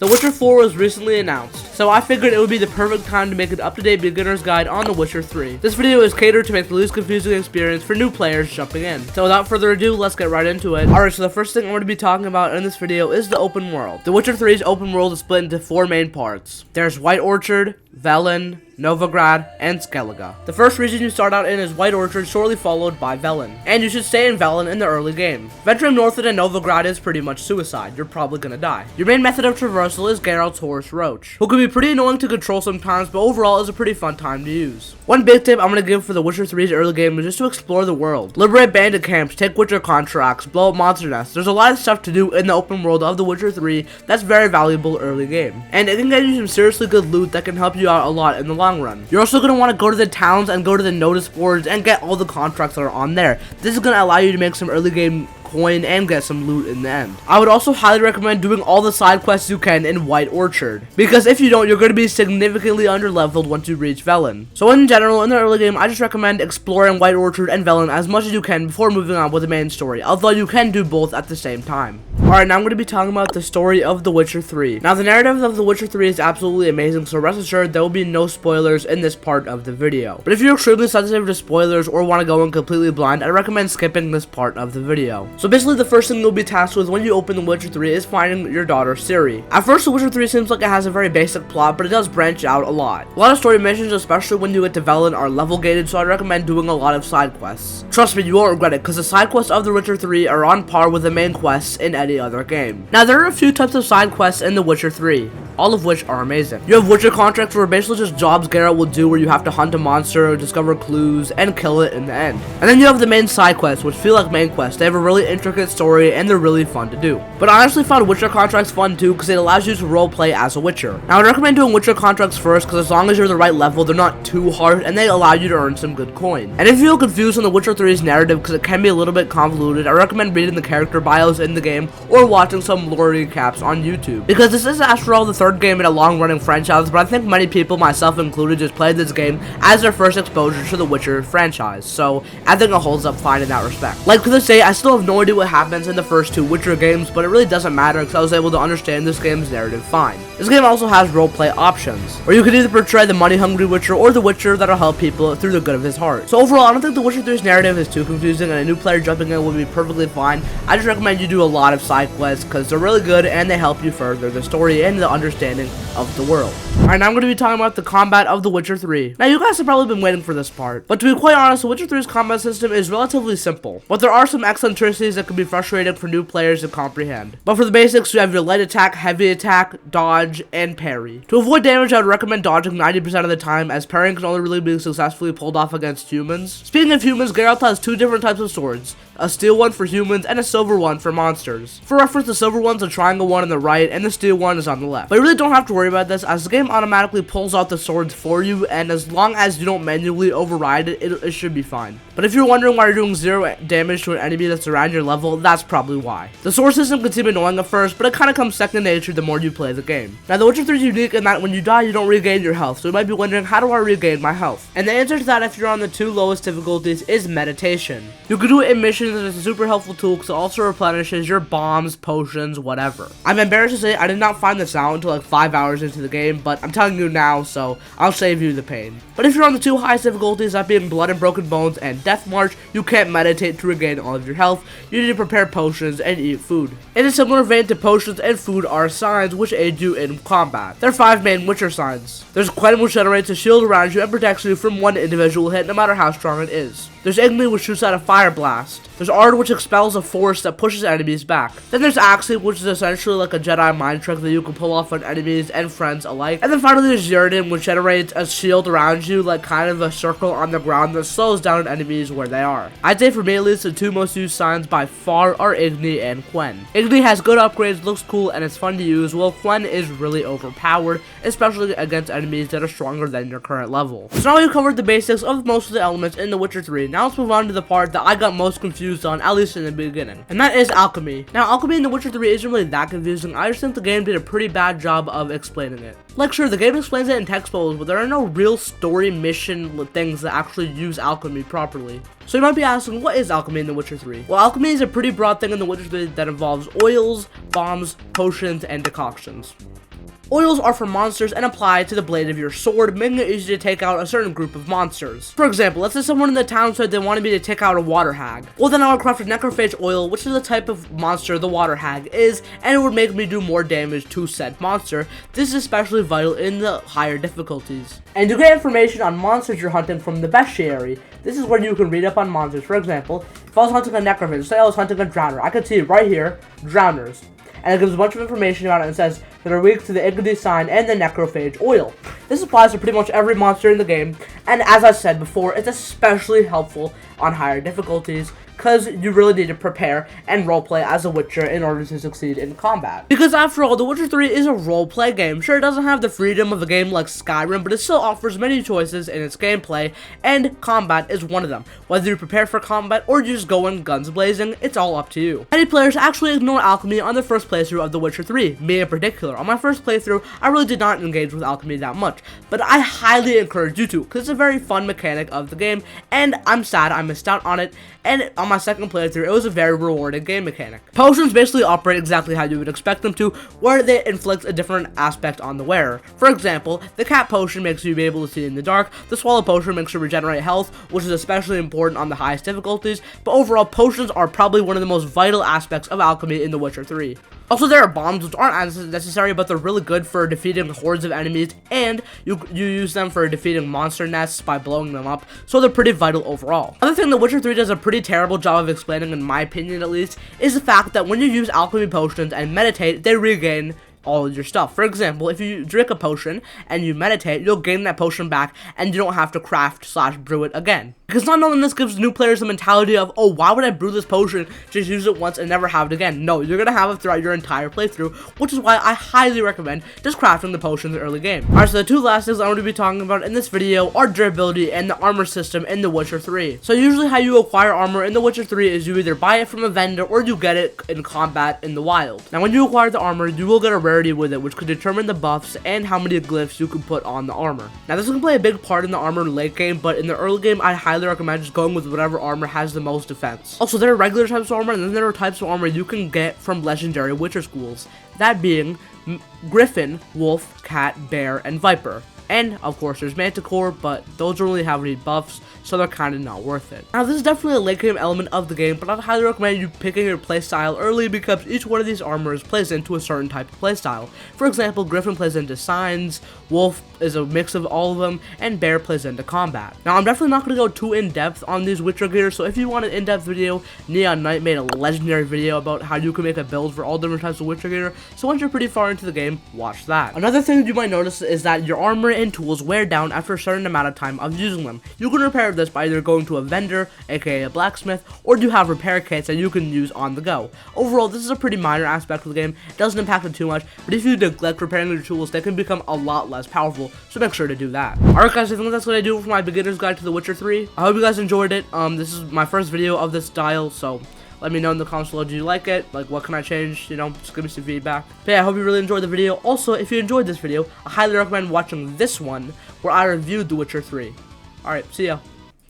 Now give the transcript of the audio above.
The Witcher 4 was recently announced, so I figured it would be the perfect time to make an up-to-date beginner's guide on The Witcher 3. This video is catered to make the least confusing experience for new players jumping in. So without further ado, let's get right into it. Alright, so the first thing I'm going to be talking about in this video is the open world. The Witcher 3's open world is split into 4 main parts. There's White Orchard, Velen, Novigrad, and Skellige. The first region you start out in is White Orchard, shortly followed by Velen. And you should stay in Velen in the early game. Venturing north into Novigrad is pretty much suicide. You're probably gonna die. Your main method of traversal is Geralt's horse Roach, who can be pretty annoying to control sometimes, but overall is a pretty fun time to use. One big tip I'm gonna give for the Witcher 3's early game is just to explore the world. Liberate bandit camps, take Witcher contracts, blow up monster nests. There's a lot of stuff to do in the open world of the Witcher 3 that's very valuable early game. And it can get you some seriously good loot that can help you out a lot in the long run. You're also going to want to go to the towns and go to the notice boards and get all the contracts that are on there. This is going to allow you to make some early game coin and get some loot in the end. I would also highly recommend doing all the side quests you can in White Orchard, because if you don't, you're going to be significantly under-leveled once you reach Velen. So in general, in the early game, I just recommend exploring White Orchard and Velen as much as you can before moving on with the main story, although you can do both at the same time. Alright, now I'm going to be talking about the story of The Witcher 3. Now, the narrative of The Witcher 3 is absolutely amazing, so rest assured there will be no spoilers in this part of the video. But if you're extremely sensitive to spoilers or want to go in completely blind, I recommend skipping this part of the video. So basically, the first thing you'll be tasked with when you open The Witcher 3 is finding your daughter Ciri. At first, The Witcher 3 seems like it has a very basic plot, but it does branch out a lot. A lot of story missions, especially when you get to Velen, are level gated, so I recommend doing a lot of side quests. Trust me, you won't regret it, because the side quests of The Witcher 3 are on par with the main quests in any other game. Now, there are a few types of side quests in The Witcher 3, all of which are amazing. You have Witcher contracts, where basically just jobs Geralt will do, where you have to hunt a monster, discover clues, and kill it in the end. And then you have the main side quests, which feel like main quests. They have a really intricate story, and they're really fun to do. But I honestly found Witcher contracts fun too, because it allows you to roleplay as a Witcher. Now, I'd recommend doing Witcher contracts first, because as long as you're the right level, they're not too hard, and they allow you to earn some good coin. And if you feel confused on The Witcher 3's narrative, because it can be a little bit convoluted, I recommend reading the character bios in the game, or watching some lore recaps on YouTube. Because this is, after all, the third game in a long-running franchise, but I think many people, myself included, just played this game as their first exposure to the Witcher franchise, so I think it holds up fine in that respect. Like, to this day, I still have no idea what happens in the first 2 Witcher games, but it really doesn't matter because I was able to understand this game's narrative fine. This game also has roleplay options, where you can either portray the money-hungry Witcher or the Witcher that'll help people through the good of his heart. So overall, I don't think The Witcher 3's narrative is too confusing, and a new player jumping in will be perfectly fine. I just recommend you do a lot of side quests because they're really good and they help you further the story and the understanding of the world. Alright, now I'm going to be talking about the combat of The Witcher 3. Now, you guys have probably been waiting for this part, but to be quite honest, The Witcher 3's combat system is relatively simple, but there are some eccentricities that can be frustrating for new players to comprehend. But for the basics, you have your light attack, heavy attack, dodge, and parry. To avoid damage, I would recommend dodging 90% of the time, as parrying can only really be successfully pulled off against humans. Speaking of humans, Geralt has 2 different types of swords, a steel one for humans and a silver one for monsters. For reference, the silver one's a triangle one on the right and the steel one is on the left. But you really don't have to worry about this, as the game automatically pulls out the swords for you, and as long as you don't manually override it, it should be fine. But if you're wondering why you're doing 0 damage to an enemy that's around your level, that's probably why. The sword system can seem annoying at first, but it kind of comes second nature the more you play the game. Now, The Witcher 3 is unique in that when you die, you don't regain your health, so you might be wondering, how do I regain my health? And the answer to that, if you're on the 2 lowest difficulties, is meditation. You can do it in missions, and it's a super helpful tool because it also replenishes your bombs, potions, whatever. I'm embarrassed to say I did not find this out until like 5 hours into the game, but I'm telling you now, so I'll save you the pain. But if you're on the 2 highest difficulties, that being Blood and Broken Bones and Death March, you can't meditate to regain all of your health. You need to prepare potions and eat food. In a similar vein to potions and food are signs which aid you in combat. There are 5 main Witcher signs. There's Quen, which generates a shield around you and protects you from one individual hit, no matter how strong it is. There's Igni, which shoots out a fire blast. There's Ard, which expels a force that pushes enemies back. Then there's Alchemy, which is essentially like a Jedi mind trick that you can pull off on enemies and friends alike. And then finally there's Yrden, which generates a shield around you, like kind of a circle on the ground that slows down enemies where they are. I'd say for me at least, the 2 most used signs by far are Igni and Quen. Igni has good upgrades, looks cool, and it's fun to use, while Quen is really overpowered, especially against enemies that are stronger than your current level. So now we've covered the basics of most of the elements in The Witcher 3. Now let's move on to the part that I got most confused on, at least in the beginning, and that is alchemy. Now, alchemy in The Witcher 3 isn't really that confusing. I just think the game did a pretty bad job of explaining it. Like, sure, the game explains it in text bubbles, but there are no real story mission things that actually use alchemy properly. So you might be asking, what is alchemy in The Witcher 3? Well, alchemy is a pretty broad thing in The Witcher 3 that involves oils, bombs, potions, and decoctions. Oils are for monsters and apply to the blade of your sword, making it easy to take out a certain group of monsters. For example, let's say someone in the town said they wanted me to take out a water hag. Well, then I would craft a necrophage oil, which is the type of monster the water hag is, and it would make me do more damage to said monster. This is especially vital in the higher difficulties. And to get information on monsters you're hunting from the bestiary, this is where you can read up on monsters. For example, if I was hunting a necrophage, say I was hunting a drowner, I could see right here, drowners. And it gives a bunch of information about it and says that are weak to the Ignidy sign and the necrophage oil. This applies to pretty much every monster in the game, and as I said before, it's especially helpful on higher difficulties, because you really need to prepare and roleplay as a Witcher in order to succeed in combat. Because after all, The Witcher 3 is a roleplay game. Sure, it doesn't have the freedom of a game like Skyrim, but it still offers many choices in its gameplay, and combat is one of them. Whether you prepare for combat or you just go in guns blazing, it's all up to you. Many players actually ignore alchemy on their first playthrough of The Witcher 3, me in particular. On my first playthrough, I really did not engage with alchemy that much, but I highly encourage you to, because it's a very fun mechanic of the game, and I'm sad I missed out on it, and on my second playthrough, it was a very rewarding game mechanic. Potions basically operate exactly how you would expect them to, where they inflict a different aspect on the wearer. For example, the cat potion makes you be able to see in the dark, the swallow potion makes you regenerate health, which is especially important on the highest difficulties, but overall, potions are probably one of the most vital aspects of alchemy in The Witcher 3. Also, there are bombs, which aren't as necessary, but they're really good for defeating hordes of enemies, and you use them for defeating monster nests by blowing them up, so they're pretty vital overall. Another thing The Witcher 3 does a pretty terrible job of explaining, in my opinion at least, is the fact that when you use alchemy potions and meditate, they regain all of your stuff. For example, if you drink a potion and you meditate, you'll gain that potion back and you don't have to craft/brew it again. Because not knowing this gives new players the mentality of, oh, why would I brew this potion, just use it once and never have it again? No, you're gonna have it throughout your entire playthrough, which is why I highly recommend just crafting the potions early game. Alright, so the two last things I'm going to be talking about in this video are durability and the armor system in The Witcher 3. So usually how you acquire armor in The Witcher 3 is you either buy it from a vendor or you get it in combat in the wild. Now when you acquire the armor, you will get a rarity with it, which could determine the buffs and how many glyphs you can put on the armor. Now this can play a big part in the armor late game, but in the early game I highly recommend just going with whatever armor has the most defense. Also, there are regular types of armor, and then there are types of armor you can get from legendary Witcher schools, that being Griffin, Wolf, Cat, Bear, and Viper. And, of course, there's Manticore, but those don't really have any buffs, so they're kind of not worth it. Now, this is definitely a late game element of the game, but I'd highly recommend you picking your playstyle early because each one of these armors plays into a certain type of playstyle. For example, Griffin plays into signs, Wolf is a mix of all of them, and Bear plays into combat. Now, I'm definitely not going to go too in-depth on these Witcher gear, so if you want an in-depth video, Neon Knight made a legendary video about how you can make a build for all different types of Witcher gear, so once you're pretty far into the game, watch that. Another thing you might notice is that your armor and tools wear down after a certain amount of time of using them. You can repair this by either going to a vendor, aka a blacksmith, or you have repair kits that you can use on the go. Overall, this is a pretty minor aspect of the game, it doesn't impact it too much, but if you neglect repairing your tools, they can become a lot less powerful, so make sure to do that. Alright guys, I think that's what I do for my beginner's guide to The Witcher 3. I hope you guys enjoyed it. This is my first video of this style, so let me know in the comments below, do you like it? Like, what can I change? You know, just give me some feedback. But yeah, I hope you really enjoyed the video. Also, if you enjoyed this video, I highly recommend watching this one, where I reviewed The Witcher 3. Alright, see ya.